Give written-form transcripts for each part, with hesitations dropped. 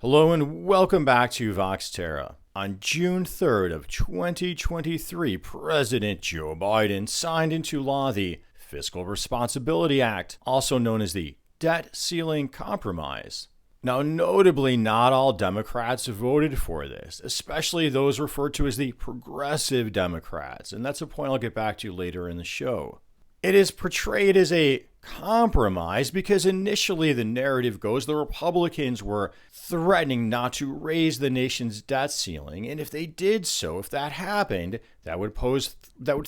Hello and welcome back to Vox Terra. On June 3rd of 2023, President Joe Biden signed into law the Fiscal Responsibility Act, also known as the Debt Ceiling Compromise. Now, notably, not all Democrats voted for this, especially those referred to as the progressive Democrats, and that's a point I'll get back to later in the show. It is portrayed as a compromise because initially the narrative goes the Republicans were threatening not to raise the nation's debt ceiling, and if they did so, if that happened, that would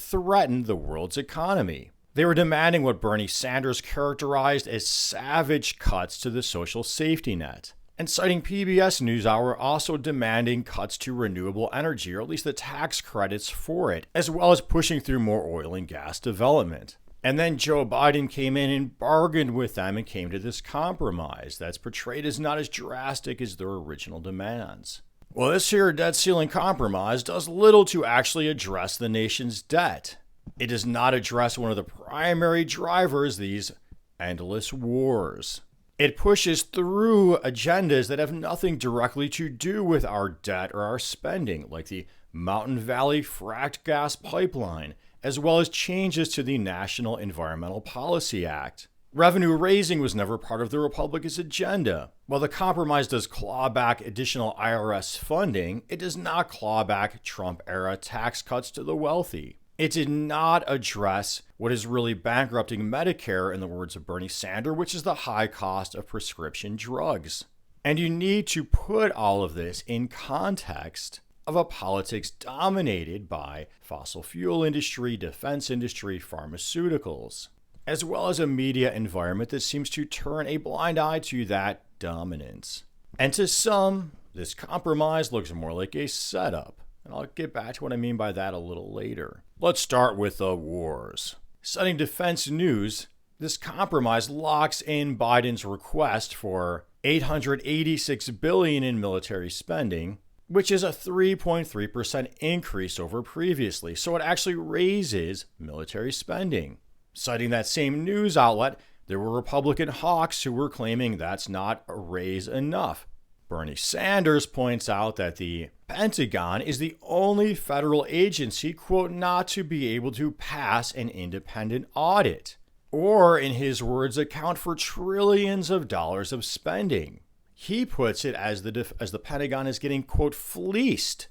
threaten the world's economy. They were demanding what Bernie Sanders characterized as savage cuts to the social safety net. And citing PBS NewsHour, also demanding cuts to renewable energy, or at least the tax credits for it, as well as pushing through more oil and gas development. And then Joe Biden came in and bargained with them and came to this compromise that's portrayed as not as drastic as their original demands. Well, this here debt ceiling compromise does little to actually address the nation's debt. It does not address one of the primary drivers, these endless wars. It pushes through agendas that have nothing directly to do with our debt or our spending, like the Mountain Valley fracked gas pipeline, as well as changes to the National Environmental Policy Act. Revenue raising was never part of the Republicans' agenda. While the compromise does claw back additional IRS funding, it does not claw back Trump-era tax cuts to the wealthy. It did not address what is really bankrupting Medicare, in the words of Bernie Sanders, which is the high cost of prescription drugs. And you need to put all of this in context of a politics dominated by fossil fuel industry, defense industry, pharmaceuticals, as well as a media environment that seems to turn a blind eye to that dominance. And to some, this compromise looks more like a setup. And I'll get back to what I mean by that a little later. Let's start with the wars. Citing Defense News, this compromise locks in Biden's request for $886 billion in military spending, which is a 3.3% increase over previously. So it actually raises military spending. Citing that same news outlet, there were Republican hawks who were claiming that's not a raise enough. Bernie Sanders points out that the Pentagon is the only federal agency, quote, not to be able to pass an independent audit, or, in his words, account for trillions of dollars of spending. He puts it as the Pentagon is getting, quote, fleeced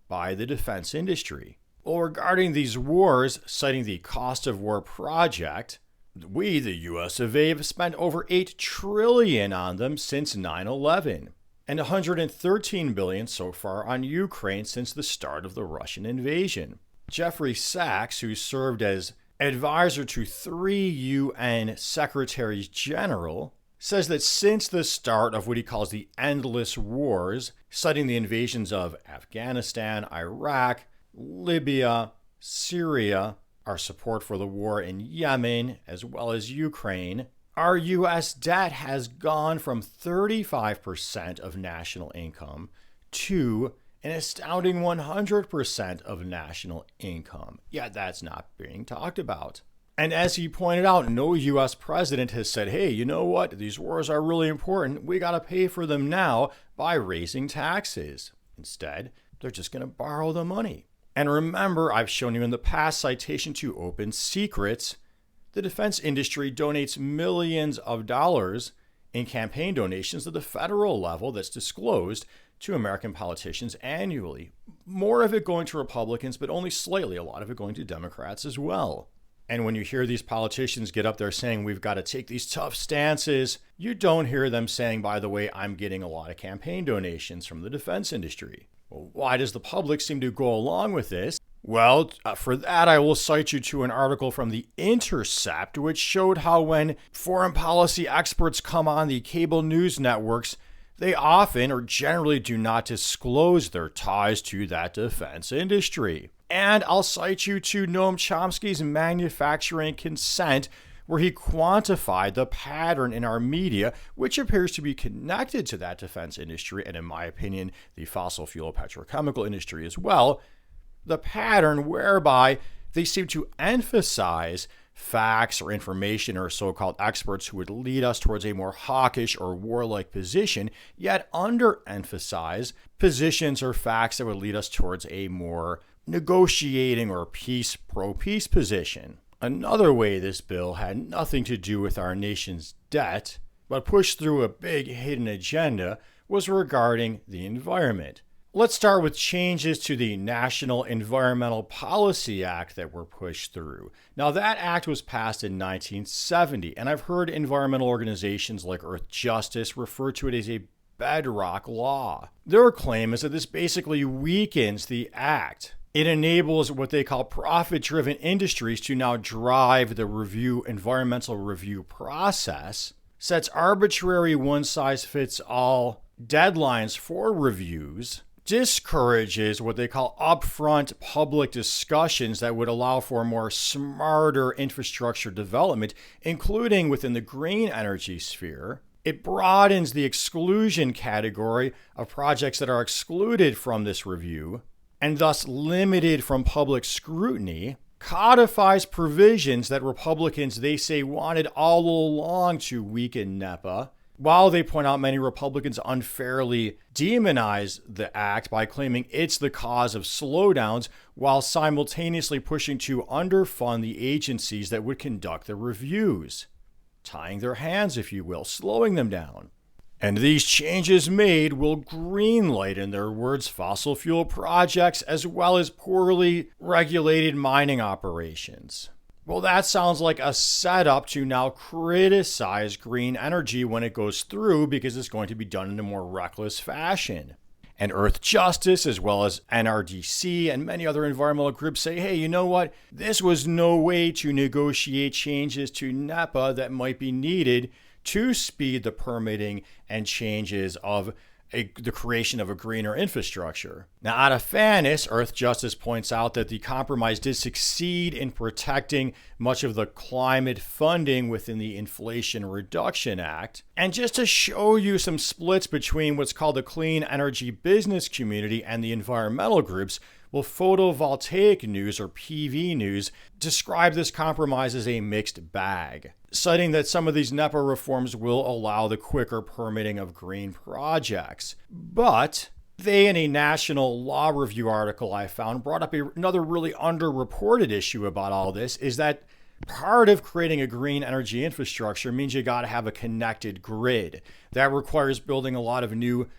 by the defense industry. Well, regarding these wars, citing the Cost of War project, we, the US of A, have spent over $8 trillion on them since 9/11. And $113 billion so far on Ukraine since the start of the Russian invasion. Jeffrey Sachs, who served as advisor to 3 UN Secretaries General, says that since the start of what he calls the endless wars, citing the invasions of Afghanistan, Iraq, Libya, Syria, our support for the war in Yemen, as well as Ukraine, our U.S. debt has gone from 35% of national income to an astounding 100% of national income. Yet that's not being talked about. And as he pointed out, no U.S. president has said, hey, you know what? These wars are really important. We got to pay for them now by raising taxes. Instead, they're just going to borrow the money. And remember, I've shown you in the past citation to Open Secrets, the defense industry donates millions of dollars in campaign donations at the federal level that's disclosed to American politicians annually. More of it going to Republicans, but only slightly, a lot of it going to Democrats as well. And when you hear these politicians get up there saying we've got to take these tough stances, you don't hear them saying, by the way, I'm getting a lot of campaign donations from the defense industry. Well, why does the public seem to go along with this? Well, for that, I will cite you to an article from The Intercept, which showed how when foreign policy experts come on the cable news networks, they often or generally do not disclose their ties to that defense industry. And I'll cite you to Noam Chomsky's Manufacturing Consent, where he quantified the pattern in our media, which appears to be connected to that defense industry, and in my opinion, the fossil fuel petrochemical industry as well, the pattern whereby they seem to emphasize facts or information or so-called experts who would lead us towards a more hawkish or warlike position, yet underemphasize positions or facts that would lead us towards a more negotiating or pro-peace position. Another way this bill had nothing to do with our nation's debt, but pushed through a big hidden agenda, was regarding the environment. Let's start with changes to the National Environmental Policy Act that were pushed through. Now, that act was passed in 1970, and I've heard environmental organizations like Earth Justice refer to it as a bedrock law. Their claim is that this basically weakens the act. It enables what they call profit-driven industries to now drive the environmental review process, sets arbitrary one-size-fits-all deadlines for reviews, discourages what they call upfront public discussions that would allow for more smarter infrastructure development, including within the green energy sphere. It broadens the exclusion category of projects that are excluded from this review and thus limited from public scrutiny, codifies provisions that Republicans, they say, wanted all along to weaken NEPA, while they point out many Republicans unfairly demonize the act by claiming it's the cause of slowdowns, while simultaneously pushing to underfund the agencies that would conduct the reviews, tying their hands, if you will, slowing them down. And these changes made will greenlight, in their words, fossil fuel projects as well as poorly regulated mining operations. Well, that sounds like a setup to now criticize green energy when it goes through, because it's going to be done in a more reckless fashion. And Earth Justice, as well as NRDC and many other environmental groups say, hey, you know what? This was no way to negotiate changes to NEPA that might be needed to speed the permitting and changes of the creation of a greener infrastructure. Now, out of fairness, Earth Justice points out that the compromise did succeed in protecting much of the climate funding within the Inflation Reduction Act. And just to show you some splits between what's called the clean energy business community and the environmental groups, well, Photovoltaic News, or PV News, described this compromise as a mixed bag, citing that some of these NEPA reforms will allow the quicker permitting of green projects. But they, in a National Law Review article I found, brought up another really underreported issue about all this, is that part of creating a green energy infrastructure means you got to have a connected grid. That requires building a lot of new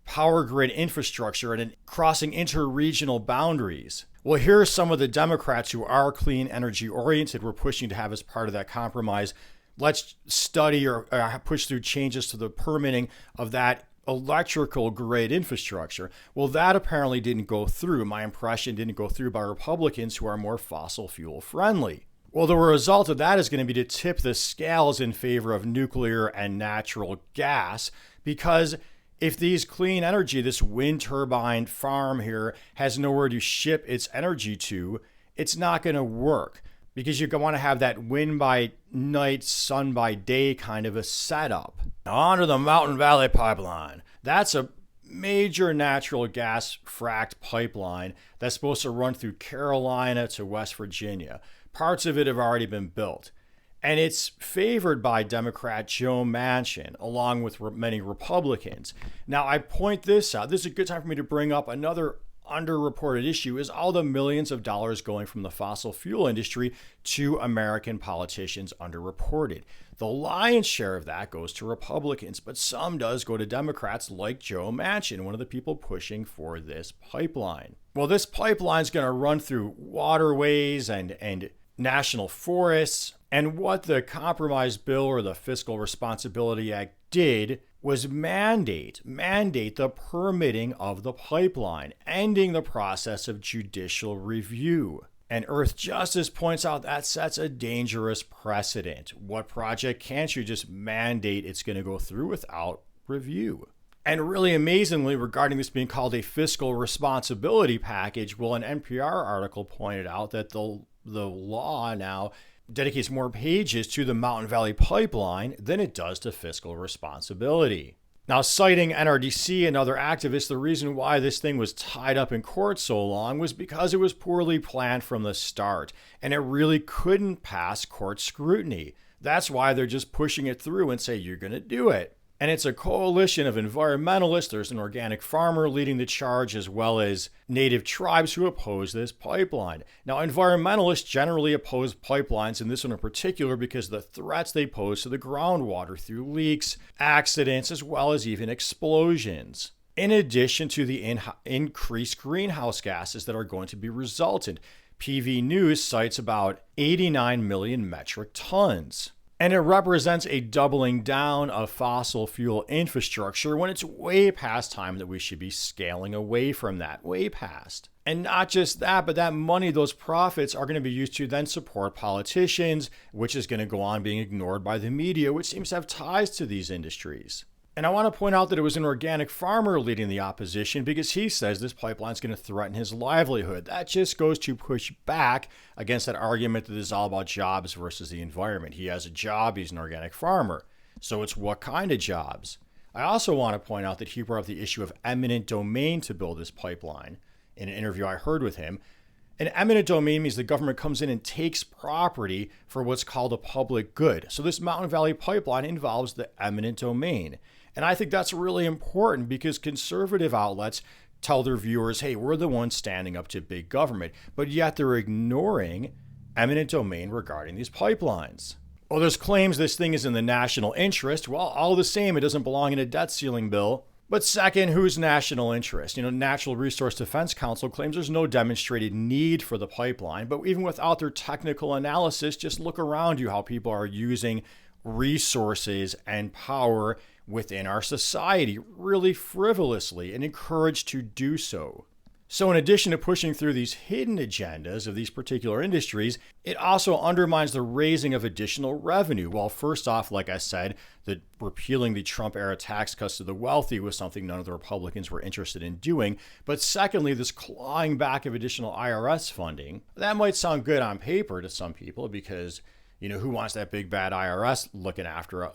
power grid infrastructure and crossing interregional boundaries. Well, here are some of the Democrats who are clean energy oriented were pushing to have as part of that compromise. Let's study or push through changes to the permitting of that electrical grid infrastructure. Well, that apparently didn't go through. My impression didn't go through by Republicans who are more fossil fuel friendly. Well, the result of that is going to be to tip the scales in favor of nuclear and natural gas, because if these clean energy, this wind turbine farm here, has nowhere to ship its energy to, it's not going to work, because you want to have that wind by night, sun by day kind of a setup. Now, on to the Mountain Valley Pipeline. That's a major natural gas fracked pipeline that's supposed to run through Carolina to West Virginia. Parts of it have already been built. And it's favored by Democrat Joe Manchin, along with many Republicans. Now, I point this out. This is a good time for me to bring up another underreported issue, is all the millions of dollars going from the fossil fuel industry to American politicians underreported. The lion's share of that goes to Republicans, but some does go to Democrats like Joe Manchin, one of the people pushing for this pipeline. Well, this pipeline is going to run through waterways and national forests. And what the compromise bill, or the Fiscal Responsibility Act, did was mandate the permitting of the pipeline, ending the process of judicial review. And Earth Justice points out that sets a dangerous precedent. What project can't you just mandate it's going to go through without review? And really amazingly, regarding this being called a fiscal responsibility package, well, an NPR article pointed out that the law now dedicates more pages to the Mountain Valley Pipeline than it does to fiscal responsibility. Now, citing NRDC and other activists, the reason why this thing was tied up in court so long was because it was poorly planned from the start, and it really couldn't pass court scrutiny. That's why they're just pushing it through and say, you're going to do it. And it's a coalition of environmentalists. There's an organic farmer leading the charge, as well as native tribes who oppose this pipeline. Now, environmentalists generally oppose pipelines, and this one in particular, because of the threats they pose to the groundwater through leaks, accidents, as well as even explosions. In addition to the increased greenhouse gases that are going to be resultant. PV News cites about 89 million metric tons. And it represents a doubling down of fossil fuel infrastructure when it's way past time that we should be scaling away from that, way past. And not just that, but that money, those profits are going to be used to then support politicians, which is going to go on being ignored by the media, which seems to have ties to these industries. And I want to point out that it was an organic farmer leading the opposition because he says this pipeline is going to threaten his livelihood. That just goes to push back against that argument that this is all about jobs versus the environment. He has a job, he's an organic farmer. So it's what kind of jobs? I also want to point out that he brought up the issue of eminent domain to build this pipeline in an interview I heard with him. An eminent domain means the government comes in and takes property for what's called a public good. So this Mountain Valley Pipeline involves the eminent domain. And I think that's really important because conservative outlets tell their viewers, hey, we're the ones standing up to big government, but yet they're ignoring eminent domain regarding these pipelines. Well, there's claims this thing is in the national interest. Well, all the same, it doesn't belong in a debt ceiling bill. But second, whose national interest? Natural Resource Defense Council claims there's no demonstrated need for the pipeline, but even without their technical analysis, just look around you how people are using resources and power within our society really frivolously and encouraged to do so. So in addition to pushing through these hidden agendas of these particular industries, it also undermines the raising of additional revenue. Well, first off, like I said, that repealing the Trump-era tax cuts to the wealthy was something none of the Republicans were interested in doing. But secondly, this clawing back of additional IRS funding, that might sound good on paper to some people because, who wants that big bad IRS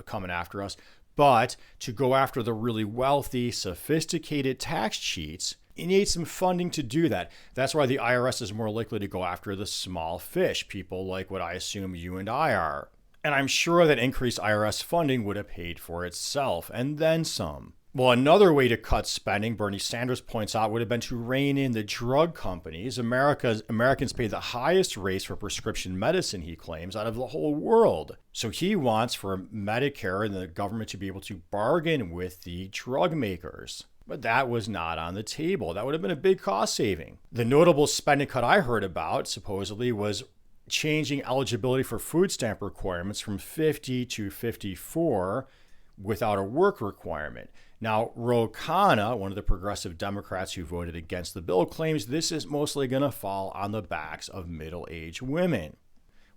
coming after us? But to go after the really wealthy, sophisticated tax cheats, you need some funding to do that. That's why the IRS is more likely to go after the small fish, people like what I assume you and I are. And I'm sure that increased IRS funding would have paid for itself, and then some. Well, another way to cut spending, Bernie Sanders points out, would have been to rein in the drug companies. Americans pay the highest rates for prescription medicine, he claims, out of the whole world. So he wants for Medicare and the government to be able to bargain with the drug makers. But that was not on the table. That would have been a big cost saving. The notable spending cut I heard about, supposedly, was changing eligibility for food stamp requirements from 50 to 54 without a work requirement. Now, Ro Khanna, one of the progressive Democrats who voted against the bill, claims this is mostly going to fall on the backs of middle-aged women,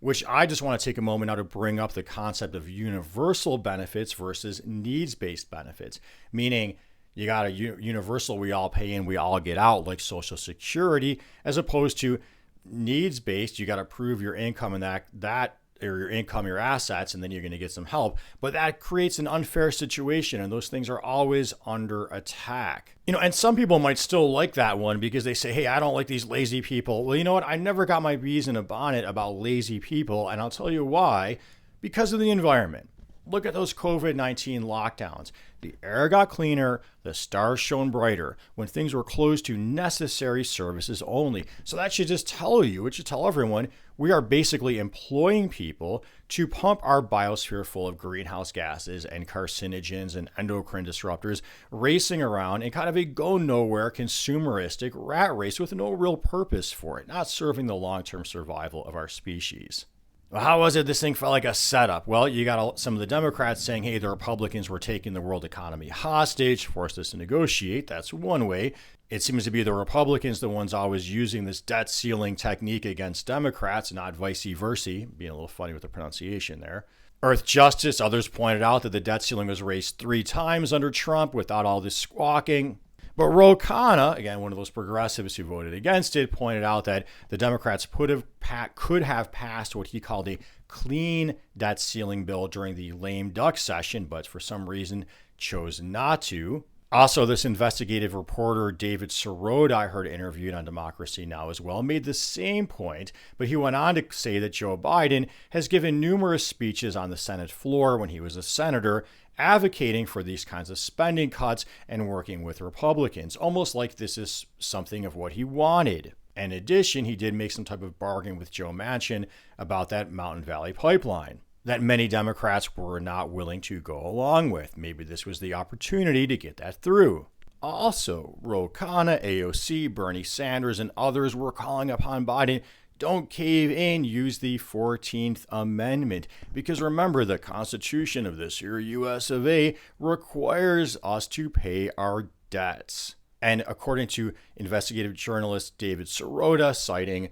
which I just want to take a moment now to bring up the concept of universal benefits versus needs-based benefits, meaning you got a universal we all pay in, we all get out, like Social Security, as opposed to needs-based, you got to prove your income and that or your income, your assets, and then you're going to get some help. But that creates an unfair situation, and those things are always under attack. And some people might still like that one because they say, hey, I don't like these lazy people. Well, you know what? I never got my bees in a bonnet about lazy people, and I'll tell you why. Because of the environment. Look at those COVID-19 lockdowns. The air got cleaner, the stars shone brighter when things were closed to necessary services only. So that should just tell you, it should tell everyone, we are basically employing people to pump our biosphere full of greenhouse gases and carcinogens and endocrine disruptors, racing around in kind of a go-nowhere consumeristic rat race with no real purpose for it, not serving the long-term survival of our species. How was it this thing felt like a setup? Well, you got some of the Democrats saying, hey, the Republicans were taking the world economy hostage, forced us to negotiate. That's one way. It seems to be the Republicans, the ones always using this debt ceiling technique against Democrats, not vice versa, being a little funny with the pronunciation there. Earth Justice, others pointed out that the debt ceiling was raised 3 times under Trump without all this squawking. But Ro Khanna, again, one of those progressives who voted against it, pointed out that the Democrats could have passed what he called a clean debt ceiling bill during the lame duck session, but for some reason chose not to. Also, this investigative reporter, David Sirota, I heard interviewed on Democracy Now! As well, made the same point, but he went on to say that Joe Biden has given numerous speeches on the Senate floor when he was a senator, advocating for these kinds of spending cuts and working with Republicans, almost like this is something of what he wanted. In addition, he did make some type of bargain with Joe Manchin about that Mountain Valley Pipeline that many Democrats were not willing to go along with. Maybe this was the opportunity to get that through. Also, Ro Khanna, AOC, Bernie Sanders, and others were calling upon Biden, don't cave in, use the 14th Amendment. Because remember, the Constitution of this here US of A requires us to pay our debts. And according to investigative journalist David Sirota, citing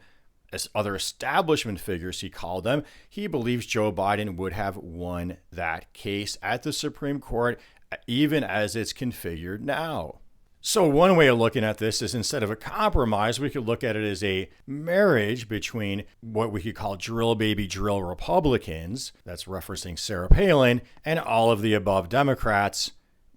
as other establishment figures, he called them, he believes Joe Biden would have won that case at the Supreme Court, even as it's configured now. So one way of looking at this is, instead of a compromise, we could look at it as a marriage between what we could call drill baby drill Republicans, that's referencing Sarah Palin, and all of the above Democrats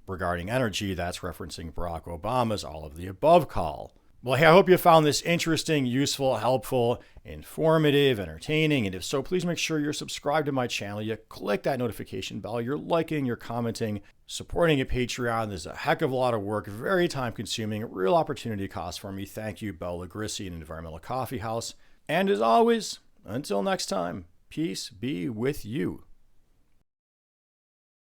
regarding energy, that's referencing Barack Obama's all of the above call. Well, hey, I hope you found this interesting, useful, helpful, informative, entertaining. And if so, please make sure you're subscribed to my channel. You click that notification bell. You're liking, you're commenting, supporting at Patreon. There's a heck of a lot of work, very time consuming, real opportunity cost for me. Thank you, Bella Grissi and Environmental Coffee House. And as always, until next time, peace be with you.